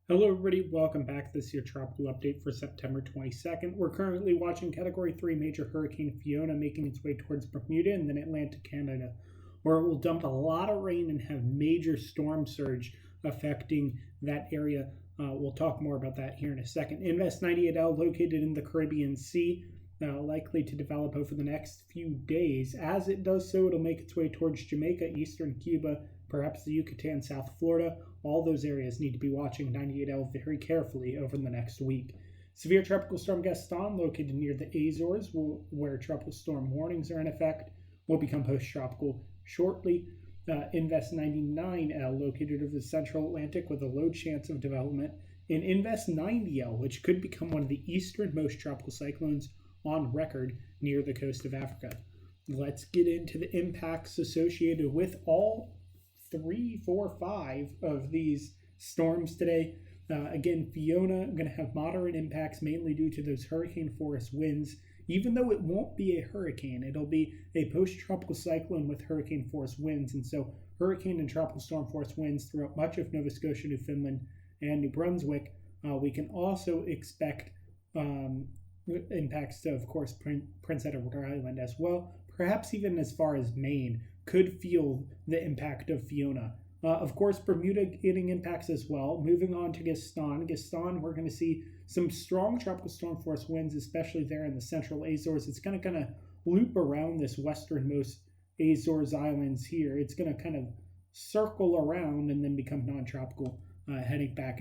Hello, everybody. Welcome back to this year tropical update for September 22nd. We're currently watching Category 3 major Hurricane Fiona making its way towards Bermuda and then Atlantic Canada, where it will dump a lot of rain and have major storm surge affecting that area. We'll talk more about that here in a second. Invest 98L, located in the Caribbean Sea, likely to develop over the next few days. As it does so, it'll make its way towards Jamaica, eastern Cuba, perhaps the Yucatan, South Florida. All those areas need to be watching 98L very carefully over the next week. Severe Tropical Storm Gaston, located near the Azores, where tropical storm warnings are in effect, will become post-tropical shortly. Invest 99L, located over the central Atlantic with a low chance of development. And Invest 90L, which could become one of the easternmost tropical cyclones on record near the coast of Africa. Let's get into the impacts associated with all 3, 4, 5 of these storms today. Again, Fiona going to have moderate impacts, mainly due to those hurricane force winds. Even though it won't be a hurricane, it'll be a post-tropical cyclone with hurricane force winds. And so hurricane and tropical storm force winds throughout much of Nova Scotia, Newfoundland, and New Brunswick. We can also expect impacts to, of course, Prince Edward Island as well. Perhaps even as far as Maine could feel the impact of Fiona. Of course, Bermuda getting impacts as well. Moving on to Gaston. Gaston, we're going to see some strong tropical storm force winds, especially there in the central Azores. It's going to kind of loop around this westernmost Azores islands here. It's going to kind of circle around and then become non-tropical, heading back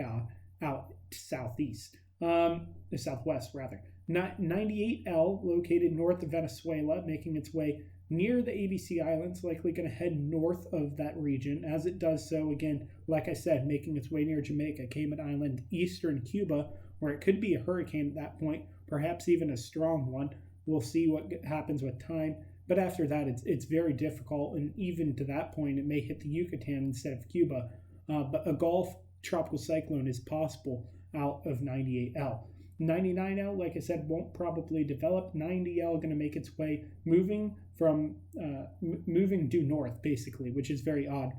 out southeast, southwest rather. 98L, located north of Venezuela, making its way near the ABC Islands, likely going to head north of that region. As it does so, again, like I said, making its way near Jamaica, Cayman Island, eastern Cuba, where it could be a hurricane at that point, perhaps even a strong one. We'll see what happens with time. But after that, it's very difficult, and even to that point, it may hit the Yucatan instead of Cuba. But a Gulf tropical cyclone is possible out of 98L. 99L, like I said, won't probably develop. 90L going to make its way, moving due north, basically, which is very odd.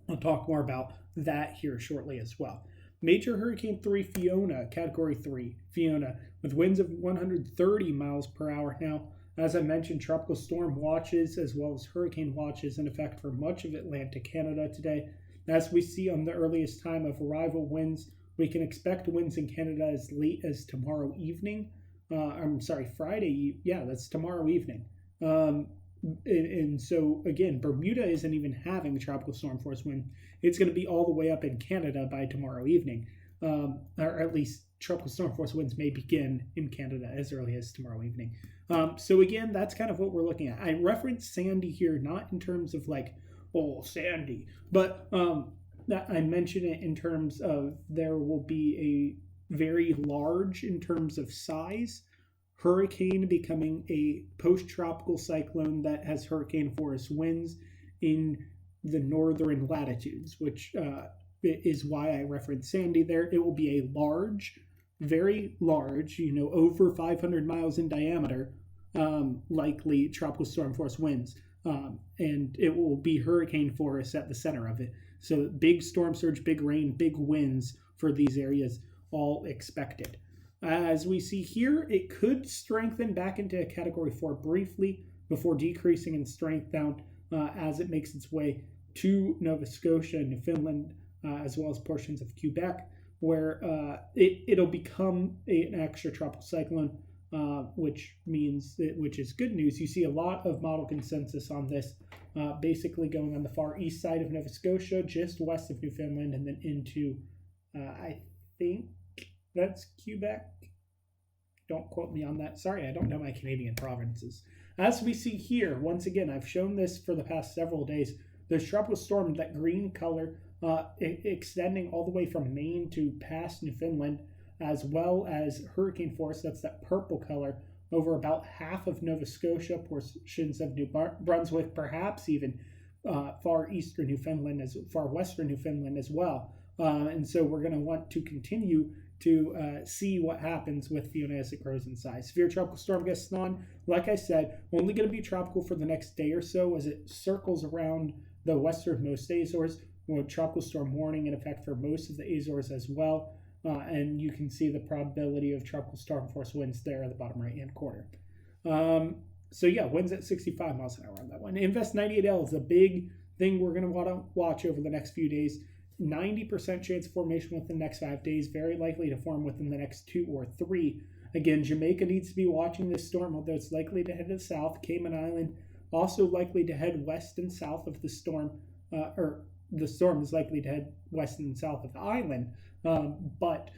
I'll talk more about that here shortly as well. Major Hurricane 3 Fiona, Category 3 Fiona, with winds of 130 miles per hour. Now, as I mentioned, tropical storm watches as well as hurricane watches in effect for much of Atlantic Canada today. As we see on the earliest time of arrival winds, we can expect winds in Canada as late as tomorrow evening. Friday. Yeah, that's tomorrow evening. And so, again, Bermuda isn't even having the tropical storm force wind. It's going to be all the way up in Canada by tomorrow evening. Or at least tropical storm force winds may begin in Canada as early as tomorrow evening. So, again, that's kind of what we're looking at. I reference Sandy here, not in terms of like, oh, Sandy, but I mention it in terms of there will be a very large, in terms of size, hurricane becoming a post-tropical cyclone that has hurricane force winds in the northern latitudes, which is why I referenced Sandy there. It will be a large, very large, over 500 miles in diameter, likely tropical storm force winds. And it will be hurricane force at the center of it. So big storm surge, big rain, big winds for these areas, all expected. As we see here, it could strengthen back into a Category 4 briefly before decreasing in strength down as it makes its way to Nova Scotia, Newfoundland, as well as portions of Quebec, where it'll become an extratropical cyclone, which is good news. You see a lot of model consensus on this, basically going on the far east side of Nova Scotia, just west of Newfoundland, and then into, I think that's Quebec. Don't quote me on that. Sorry, I don't know my Canadian provinces. As we see here, once again, I've shown this for the past several days. There's tropical storm, that green color, extending all the way from Maine to past Newfoundland, as well as hurricane force, that's that purple color, over about half of Nova Scotia, portions of New Brunswick, perhaps even far eastern Newfoundland, far western Newfoundland as well. And so we're going to want to continue to see what happens with Fiona as it grows in size. Severe Tropical Storm Gaston, like I said, only going to be tropical for the next day or so as it circles around the westernmost Azores. with tropical storm warning in effect for most of the Azores as well. And you can see the probability of tropical storm force winds there at the bottom right-hand corner. So yeah, winds at 65 miles an hour on that one. Invest 98L is a big thing we're going to want to watch over the next few days. 90% chance of formation within the next 5 days, very likely to form within the next 2 or 3. Again, Jamaica needs to be watching this storm, although it's likely to head to the south. Cayman Island also likely to head west and south of the storm, or the storm is likely to head west and south of the island. But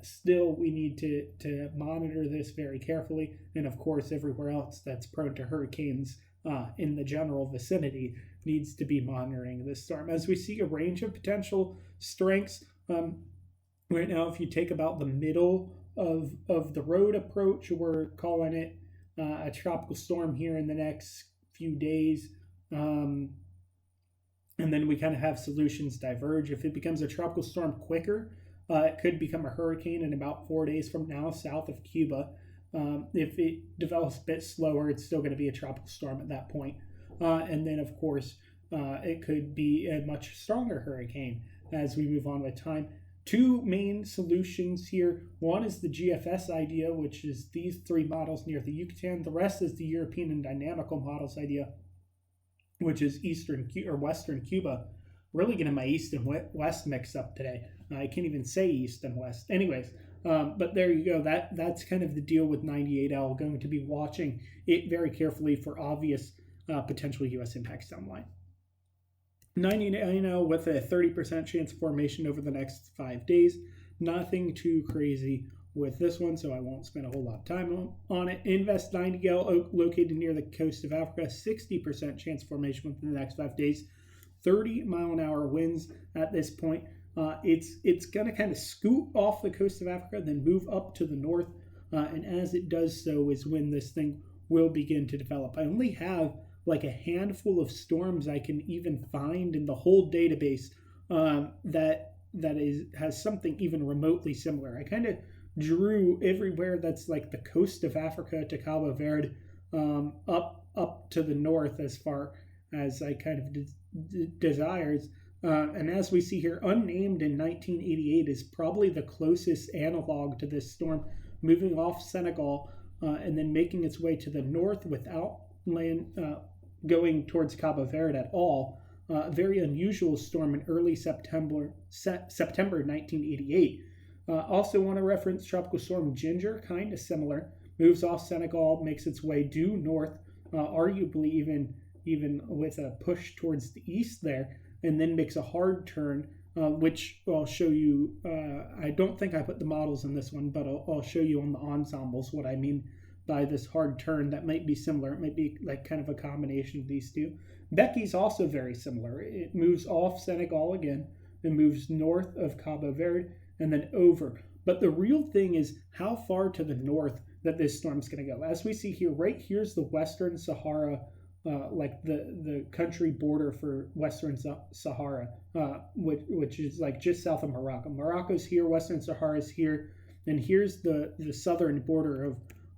still, we need to monitor this very carefully. And of course, everywhere else that's prone to hurricanes in the general vicinity needs to be monitoring this storm. As we see a range of potential strengths, right now, if you take about the middle of the road approach, we're calling it a tropical storm here in the next few days. And then we kind of have solutions diverge. If it becomes a tropical storm quicker, it could become a hurricane in about 4 days from now, south of Cuba. If it develops a bit slower, it's still going to be a tropical storm at that point. And then, of course, it could be a much stronger hurricane as we move on with time. Two main solutions here. One is the GFS idea, which is these 3 models near the Yucatan. The rest is the European and dynamical models idea, which is Western Cuba. Really getting my East and West mixed up today. I can't even say East and West. Anyways, but there you go. That's kind of the deal with 98L. Going to be watching it very carefully for obvious potential U.S. impacts down the line. 99L with a 30% chance of formation over the next 5 days. Nothing too crazy with this one, so I won't spend a whole lot of time on it. Invest 90L located near the coast of Africa. 60% chance of formation within the next 5 days. 30-mile-an-hour winds at this point. It's going to kind of scoot off the coast of Africa, then move up to the north, and as it does so is when this thing will begin to develop. I only have like a handful of storms I can even find in the whole database that has something even remotely similar. I kind of drew everywhere that's like the coast of Africa to Cabo Verde, up to the north as far as I kind of desires. And as we see here, unnamed in 1988 is probably the closest analog to this storm, moving off Senegal and then making its way to the north without going towards Cabo Verde at all. Very unusual storm in early September 1988. Also want to reference Tropical Storm Ginger, kind of similar. Moves off Senegal, makes its way due north, arguably even with a push towards the east there, and then makes a hard turn, which I'll show you. I don't think I put the models in this one, but I'll show you on the ensembles what I mean by this hard turn. That might be similar. It might be like kind of a combination of these two. Becky's also very similar. It moves off Senegal again and moves north of Cabo Verde and then over. But the real thing is how far to the north that this storm's going to go. As we see here, right here's the Western Sahara, like the country border for Western Sahara, which is like just south of Morocco. Morocco's here, Western Sahara's here, and here's the southern border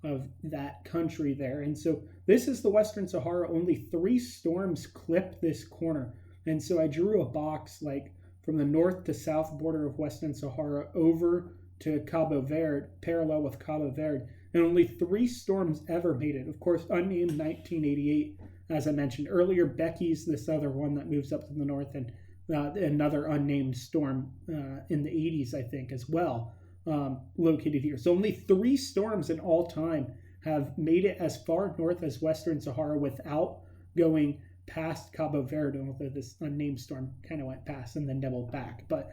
of that country there. And so this is the Western Sahara. Only 3 storms clip this corner. And so I drew a box like from the north to south border of Western Sahara over to Cabo Verde, parallel with Cabo Verde. And only 3 storms ever made it. Of course, unnamed 1988, as I mentioned earlier. Becky's this other one that moves up to the north, and another unnamed storm in the 80s, I think, as well. Located here. So only 3 storms in all time have made it as far north as Western Sahara without going past Cabo Verde, although this unnamed storm kind of went past and then doubled back. But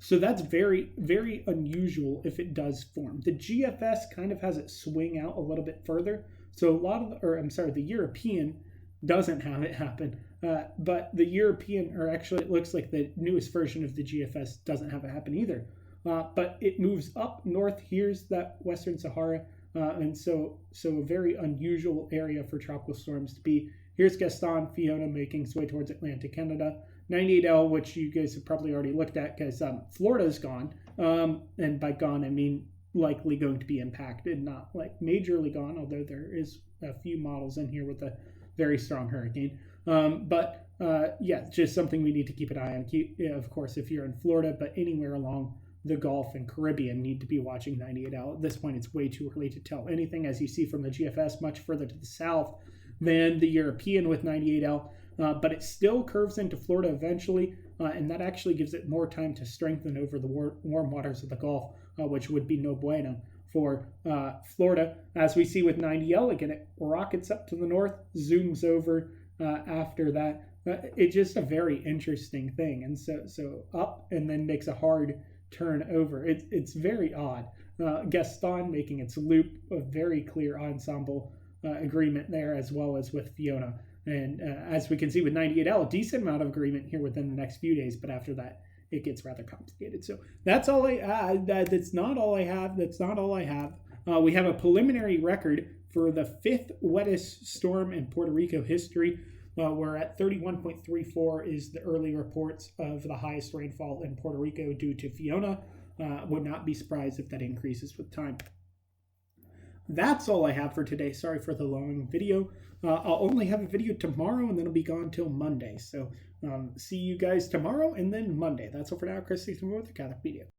so that's very, very unusual if it does form. The GFS kind of has it swing out a little bit further. So the European doesn't have it happen. But the European, or actually it looks like the newest version of the GFS doesn't have it happen either. But it moves up north. Here's that Western Sahara. And so a very unusual area for tropical storms to be. Here's Gaston, Fiona making its way towards Atlantic Canada. 98L, which you guys have probably already looked at because Florida's gone. And by gone, I mean likely going to be impacted, not like majorly gone, although there is a few models in here with a very strong hurricane. But yeah, just something we need to keep an eye on. Of course, if you're in Florida, but anywhere along the Gulf and Caribbean, need to be watching 98L. At this point, it's way too early to tell anything, as you see from the GFS much further to the south than the European with 98L. But it still curves into Florida eventually, and that actually gives it more time to strengthen over the warm waters of the Gulf, which would be no bueno for Florida. As we see with 90L, again, it rockets up to the north, zooms over after that. It's just a very interesting thing. And so up and then makes a hard turn over. It's very odd. Gaston making its loop, a very clear ensemble agreement there, as well as with Fiona. And as we can see with 98L, a decent amount of agreement here within the next few days, but after that, it gets rather complicated. So that's all that's not all I have. That's not all I have. We have a preliminary record for the 5th wettest storm in Puerto Rico history. We're at 31.34 is the early reports of the highest rainfall in Puerto Rico due to Fiona. Would not be surprised if that increases with time. That's all I have for today. Sorry for the long video. I'll only have a video tomorrow, and then it'll be gone till Monday. So see you guys tomorrow and then Monday. That's all for now. Chris, with the Catholic Media.